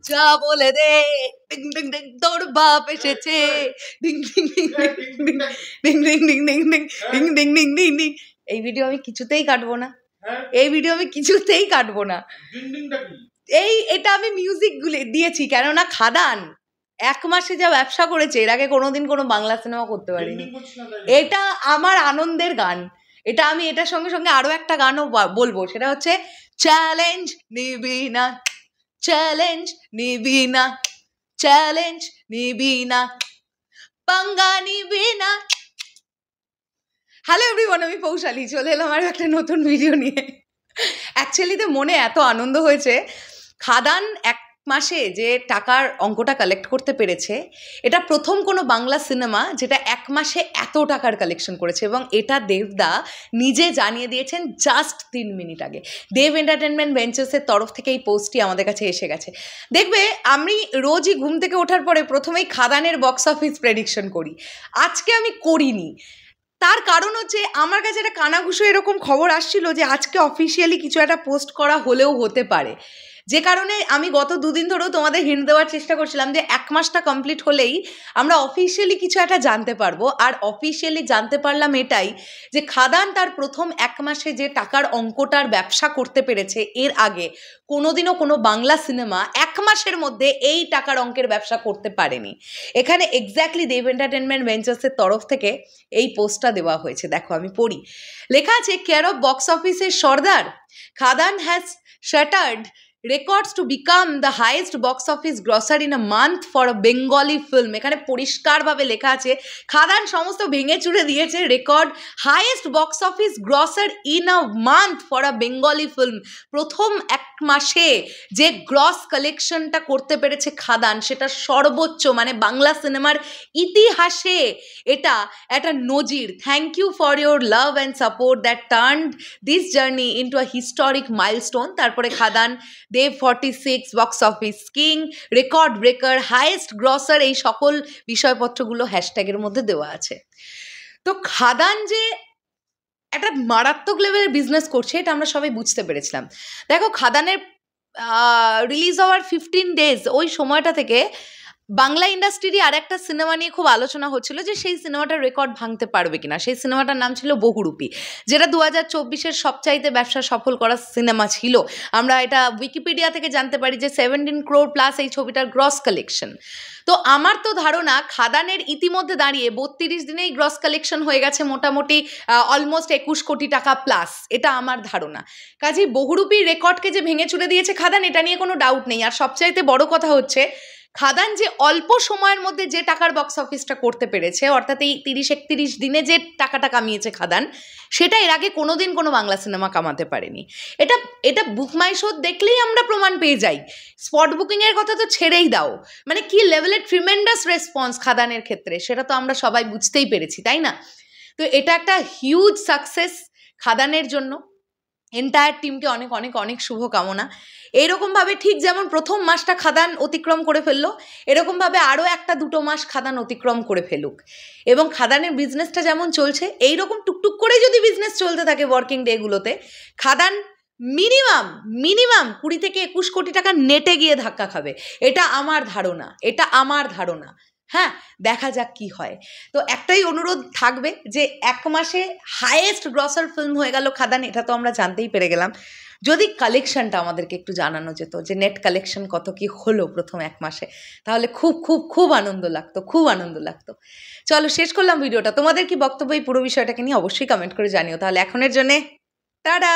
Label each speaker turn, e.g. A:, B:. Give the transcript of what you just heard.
A: যা বলে দে, ding ding ding তোর বাপ এসেছে, ding ding ding ding ding ding ding ding ding ding ding ding ding ding. এই ভিডিও আমি কিছুতেই কাটবো না, এই ভিডিও আমি কিছুতেই কাটবো না। এটা আমি মিউজিক দিয়েছি, কেননা খাদান 1 মাসে যা ব্যবসা করেছে এর আগে কোনোদিন কোনো বাংলা সিনেমা করতে পারিনি। এটা আমার আনন্দের গান। এটা আমি এটার সঙ্গে সঙ্গে আরো একটা গানও বলবো, সেটা হচ্ছে চ্যালেঞ্জ নিবি না, চ্যালেঞ্জ নিবি না, চ্যালেঞ্জ নিবি না, পাঙ্গা নিবি না। হ্যালো এভরিওয়ান, আমি পৌশালী, চলে এলাম আর একটা নতুন ভিডিও নিয়ে। অ্যাকচুয়ালি তো মনে এত আনন্দ হয়েছে, খাদান 1 মাসে যে টাকার অঙ্কটা কালেক্ট করতে পেরেছে, এটা প্রথম কোনো বাংলা সিনেমা যেটা 1 মাসে এত টাকার কালেকশন করেছে, এবং এটা দেবদা নিজে জানিয়ে দিয়েছেন জাস্ট 3 মিনিট আগে। দেব এন্টারটেনমেন্ট ভেঞ্চার্সের তরফ থেকে এই পোস্টটি আমাদের কাছে এসে গেছে। দেখবে আমি রোজই ঘুম থেকে ওঠার পরে প্রথমেই খাদানের বক্স অফিস প্রেডিকশন করি, আজকে আমি করিনি। তার কারণ হচ্ছে আমার কাছে একটা কানাঘুষো এরকম খবর আসছিল যে আজকে অফিসিয়ালি কিছু একটা পোস্ট করা হলেও হতে পারে, যে কারণে আমি গত 2 দিন ধরেও তোমাদের হিন্ট দেওয়ার চেষ্টা করছিলাম যে 1 মাসটা কমপ্লিট হলেই আমরা অফিসিয়ালি কিছু একটা জানতে পারবো। আর অফিসিয়ালি জানতে পারলাম এটাই যে খাদান তার প্রথম 1 মাসে যে টাকার অঙ্কটার ব্যবসা করতে পেরেছে, এর আগে কোনোদিনও কোনো বাংলা সিনেমা 1 মাসের মধ্যে এই টাকার অঙ্কের ব্যবসা করতে পারেনি। এখানে এক্স্যাক্টলি দেব এন্টারটেনমেন্ট ভেঞ্চার্সের তরফ থেকে এই পোস্টটা দেওয়া হয়েছে। দেখো আমি পড়ি, লেখা আছে, কেয়ার অফ বক্স অফিসের সর্দার, খাদান has shattered records to become the highest box office grosser in a month for a Bengali film। এখানে পরিষ্কারভাবে লেখা আছে খাদান সমস্ত ভেঙে চুরে দিয়েছে, record highest box office grosser in a month for a Bengali film. প্রথম 1 মাসে যে গ্রস কালেকশনটা করতে পেরেছে খাদান, সেটা সর্বোচ্চ, মানে বাংলা সিনেমার ইতিহাসে এটা একটা নজির। Thank you for your love and support that turned this journey into a historic milestone. তারপরে Khadaan, Dev 46, box office king, record breaker, highest grosser, এই সকল বিষয়পত্রগুলো হ্যাশট্যাগের মধ্যে দেওয়া আছে। তো খাদান যে একটা মারাত্মক লেভেলের বিজনেস করছে এটা আমরা সবাই বুঝতে পেরেছিলাম। দেখো খাদানের রিলিজ হওয়ার 15 ডেজ ওই সময়টা থেকে বাংলা ইন্ডাস্ট্রিরই আর একটা সিনেমা নিয়ে খুব আলোচনা হচ্ছিল যে সেই সিনেমাটার রেকর্ড ভাঙতে পারবে কিনা। সেই সিনেমাটার নাম ছিল বহুরূপী, যেটা 2024-এর সবচাইতে ব্যবসা সফল করা সিনেমা ছিল। আমরা এটা উইকিপিডিয়া থেকে জানতে পারি যে 17 crore প্লাস এই ছবিটার গ্রস কালেকশন। তো আমার তো ধারণা খাদানের ইতিমধ্যে দাঁড়িয়ে 32 দিনেই গ্রস কালেকশন হয়ে গেছে মোটামুটি অলমোস্ট 21 কোটি টাকা প্লাস, এটা আমার ধারণা। কাজেই বহুরূপীর রেকর্ডকে যে ভেঙে চুরে দিয়েছে খাদান, এটা নিয়ে কোনো ডাউট নেই। আর সবচাইতে বড় কথা হচ্ছে খাদান যে অল্প সময়ের মধ্যে যে টাকার বক্স অফিসটা করতে পেরেছে, অর্থাৎ এই 30-31 দিনে যে টাকাটা কামিয়েছে খাদান, সেটা এর আগে কোনোদিন কোনো বাংলা সিনেমা কামাতে পারেনি। এটা বুক মাই শো দেখলেই আমরা প্রমাণ পেয়ে যাই। স্পট বুকিংয়ের কথা তো ছেড়েই দাও, মানে কি লেভেলের ট্রিমেন্ডাস রেসপন্স খাদানের ক্ষেত্রে, সেটা তো আমরা সবাই বুঝতেই পেরেছি, তাই না? তো এটা একটা হিউজ সাকসেস খাদানের জন্য। এন্টায়ার টিমকে অনেক অনেক অনেক শুভকামনা। এইরকমভাবে ঠিক যেমন প্রথম মাসটা খাদান অতিক্রম করে ফেললো, এরকমভাবে আরও 1-2 মাস খাদান অতিক্রম করে ফেলুক, এবং খাদানের বিজনেসটা যেমন চলছে এইরকম টুকটুক করে যদি বিজনেস চলতে থাকে ওয়ার্কিং ডেগুলোতে, খাদান মিনিমাম 20-21 কোটি টাকা নেটে গিয়ে ধাক্কা খাবে। এটা আমার ধারণা, এটা আমার ধারণা। হ্যাঁ, দেখা যাক কি হয়। তো একটাই অনুরোধ থাকবে যে 1 মাসে হাইয়েস্ট গ্রসার ফিল্ম হয়ে গেল খাদান, এটা তো আমরা জানতেই পেরে গেলাম। যদি কালেকশনটা আমাদেরকে একটু জানানো যেত যে নেট কালেকশন কত কি হলো প্রথম 1 মাসে, তাহলে খুব খুব খুব আনন্দ লাগতো, খুব আনন্দ লাগতো। চলো শেষ করলাম ভিডিওটা। তোমাদের কি বক্তব্য এই পুরো বিষয়টাকে নিয়ে অবশ্যই কমেন্ট করে জানিও। তাহলে এখনের জন্যে টাটা।